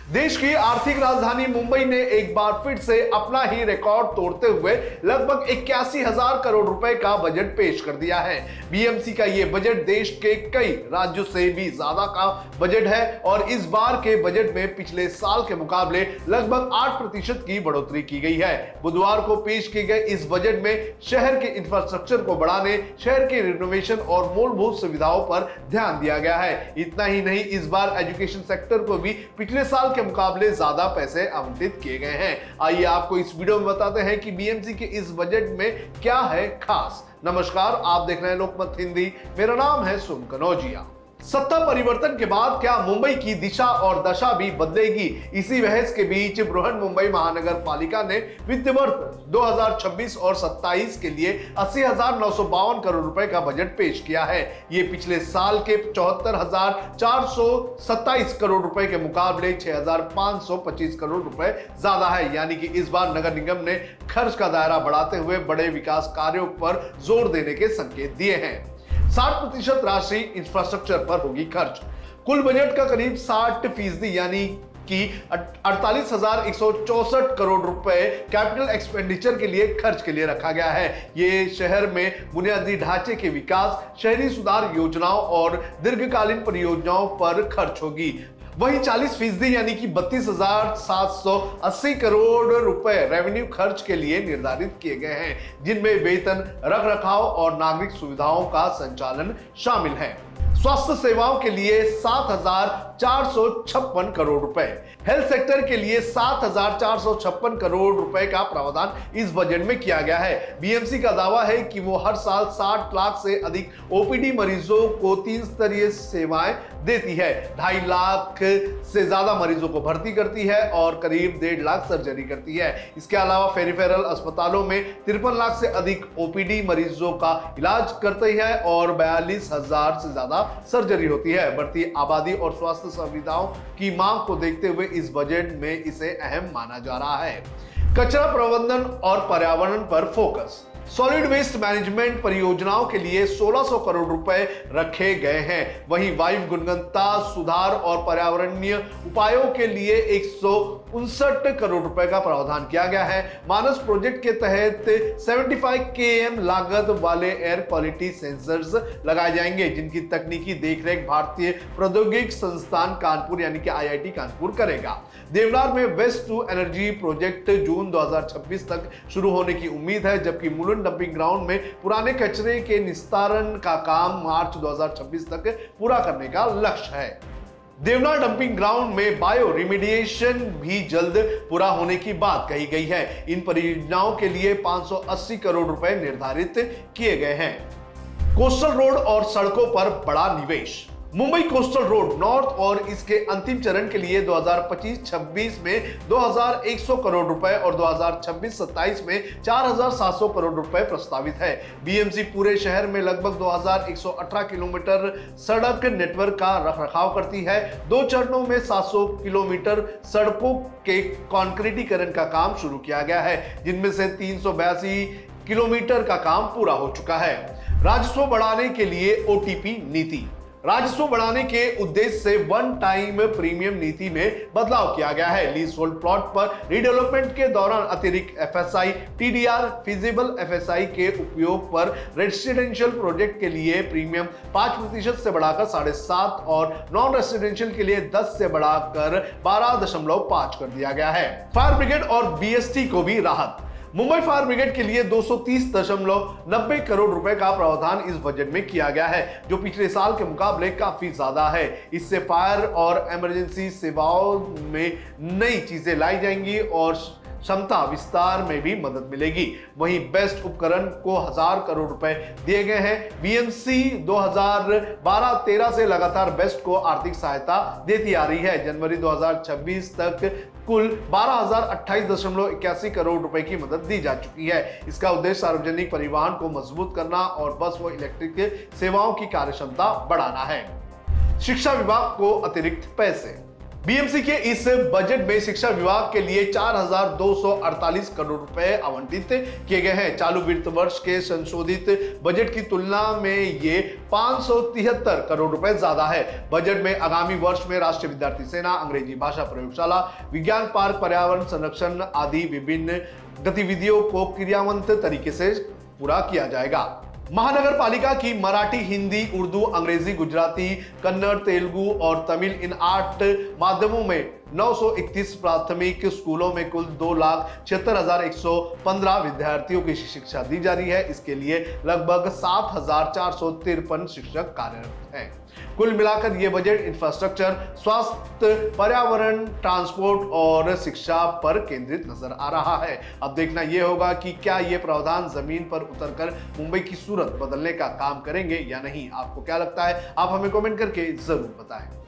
देश की आर्थिक राजधानी मुंबई ने एक बार फिर से अपना ही रिकॉर्ड तोड़ते हुए लगभग 81,000 करोड़ रुपए का बजट पेश कर दिया है। बीएमसी का यह बजट देश के कई राज्यों से भी ज्यादा का बजट है और इस बार के बजट में पिछले साल के मुकाबले लगभग 8% की बढ़ोतरी की गई है। बुधवार को पेश किए गए इस बजट में शहर के इंफ्रास्ट्रक्चर को बढ़ाने, शहर के रिनोवेशन और मूलभूत सुविधाओं पर ध्यान दिया गया है। इतना ही नहीं, इस बार एजुकेशन सेक्टर को भी पिछले साल के मुकाबले ज्यादा पैसे आवंटित किए गए हैं। आइए आपको इस वीडियो में बताते हैं कि बीएमसी के इस बजट में क्या है खास। नमस्कार, आप देख रहे हैं लोकमत हिंदी। मेरा नाम है सुम कनौजिया। सत्ता परिवर्तन के बाद क्या मुंबई की दिशा और दशा भी बदलेगी? इसी बहस के बीच बृहन्मुंबई महानगर पालिका ने वित्त वर्ष 2026 और 27 के लिए 80,952 करोड़ रुपए का बजट पेश किया है। ये पिछले साल के 74,427 करोड़ रुपए के मुकाबले 6,525 करोड़ रुपए ज्यादा है। यानी कि इस बार नगर निगम ने खर्च का दायरा बढ़ाते हुए बड़े विकास कार्यों पर जोर देने के संकेत दिए हैं। 60% राशि इंफ्रास्ट्रक्चर पर होगी खर्च। कुल बजट का करीब 60% यानी कि 48,164 करोड़ रुपए कैपिटल एक्सपेंडिचर के लिए खर्च के लिए रखा गया है। ये शहर में बुनियादी ढांचे के विकास, शहरी सुधार योजनाओं और दीर्घकालीन परियोजनाओं पर खर्च होगी। वहीं 40% यानी कि 32,780 करोड़ रुपए रेवेन्यू खर्च के लिए निर्धारित किए गए हैं, जिनमें वेतन, रखरखाव और नागरिक सुविधाओं का संचालन शामिल है। स्वास्थ्य सेवाओं के लिए 7,456 करोड़ रुपए, हेल्थ सेक्टर के लिए 7,456 करोड़ रुपए का प्रावधान इस बजट में किया गया है। बीएमसी का दावा है कि वो हर साल 60 लाख से अधिक ओपीडी मरीजों को 3 स्तरीय सेवाएं देती है, 2.5 लाख से ज्यादा मरीजों को भर्ती करती है और करीब 1.5 लाख सर्जरी करती है। इसके अलावा पेरिफेरल अस्पतालों में 53 लाख से अधिक ओपीडी मरीजों का इलाज करती है और 42,000 से ज्यादा सर्जरी होती है। बढ़ती आबादी और स्वास्थ्य सुविधाओं की मांग को देखते हुए इस बजट में इसे अहम माना जा रहा है। कचरा प्रबंधन और पर्यावरण पर फोकस। सॉलिड वेस्ट मैनेजमेंट परियोजनाओं के लिए 1,600 करोड़ रुपए रखे गए हैं। वहीं वायु गुणवत्ता सुधार और पर्यावरणीय उपायों के लिए 159 करोड़ रुपए का प्रावधान किया गया है। मानस प्रोजेक्ट के तहत 75 km लागत वाले एयर क्वालिटी सेंसर्स लगाए जाएंगे, जिनकी तकनीकी देखरेख भारतीय प्रौद्योगिकी संस्थान कानपुर यानी कि IIT कानपुर करेगा। देवनार में वेस्ट टू एनर्जी प्रोजेक्ट जून 2026 तक शुरू होने की उम्मीद है, जबकि मुलुंड डंपिंग ग्राउंड में पुराने कचरे के निस्तारण का काम मार्च 2026 तक पूरा करने का लक्ष्य है। देवनार डंपिंग ग्राउंड में बायो रिमीडिएशन भी जल्द पूरा होने की बात कही गई है। इन परियोजनाओं के लिए 580 करोड़ रुपए निर्धारित किए गए हैं। कोस्टल रोड और सड़कों पर बड़ा निवेश। मुंबई कोस्टल रोड नॉर्थ और इसके अंतिम चरण के लिए 2025-26 में 2,100 करोड़ रुपए और 2026-27 में 4,700 करोड़ रुपए प्रस्तावित है। बीएमसी पूरे शहर में लगभग 2,118 किलोमीटर सड़क नेटवर्क का रखरखाव करती है। 2 चरणों में 700 किलोमीटर सड़कों के कॉन्क्रीटीकरण का काम शुरू किया गया है, जिनमें से 382 किलोमीटर का काम पूरा हो चुका है। राजस्व बढ़ाने के लिए OTP नीति। राजस्व बढ़ाने के उद्देश्य से वन टाइम प्रीमियम नीति में बदलाव किया गया है। लीज होल्ड प्लॉट पर रीडेवलपमेंट के दौरान अतिरिक्त FSI, TDR, फिजिबल FSI के उपयोग पर रेसिडेंशियल प्रोजेक्ट के लिए प्रीमियम 5% से बढ़ाकर 7.5 और नॉन रेसिडेंशियल के लिए 10 से बढ़ाकर 12.5 कर दिया गया है। फायर ब्रिगेड और BST को भी राहत। मुंबई फायर ब्रिगेड के लिए 230.90 करोड़ रुपए का प्रावधान इस बजट में किया गया है, जो पिछले साल के मुकाबले काफी ज्यादा है। इससे फायर और इमरजेंसी सेवाओं में नई चीजें लाई जाएंगी और क्षमता विस्तार में भी मदद मिलेगी। वहीं बेस्ट उपकरण को 1,000 करोड़ रुपए दिए गए हैं। बीएमसी 2012-13 से लगातार बेस्ट को आर्थिक सहायता देती आ रही है। जनवरी 2026 तक कुल 12,028.81 करोड़ रुपए की मदद दी जा चुकी है। इसका उद्देश्य सार्वजनिक परिवहन को मजबूत करना और बस व इलेक्ट्रिक सेवाओं की कार्यक्षमता बढ़ाना है। शिक्षा विभाग को अतिरिक्त पैसे। बीएमसी के इस बजट में शिक्षा विभाग के लिए 4,248 करोड़ रुपए आवंटित किए गए हैं। चालू वित्त वर्ष के संशोधित बजट की तुलना में ये 573 करोड़ रुपए ज्यादा है। बजट में आगामी वर्ष में राष्ट्रीय विद्यार्थी सेना, अंग्रेजी भाषा प्रयोगशाला, विज्ञान पार्क, पर्यावरण संरक्षण आदि विभिन्न गतिविधियों को क्रियान्वित तरीके से पूरा किया जाएगा। महानगर पालिका की मराठी, हिंदी, उर्दू, अंग्रेजी, गुजराती, कन्नड़, तेलुगु और तमिल इन 8 माध्यमों में 931 प्राथमिक स्कूलों में कुल 2,76,115 विद्यार्थियों की शिक्षा दी जा रही है। इसके लिए लगभग 7,453 शिक्षक कार्यरत हैं। कुल मिलाकर यह बजट इंफ्रास्ट्रक्चर, स्वास्थ्य, पर्यावरण, ट्रांसपोर्ट और शिक्षा पर केंद्रित नजर आ रहा है। अब देखना यह होगा कि क्या ये प्रावधान जमीन पर उतरकर मुंबई की सूरत बदलने का काम करेंगे या नहीं। आपको क्या लगता है? आप हमें कमेंट करके जरूर बताएं।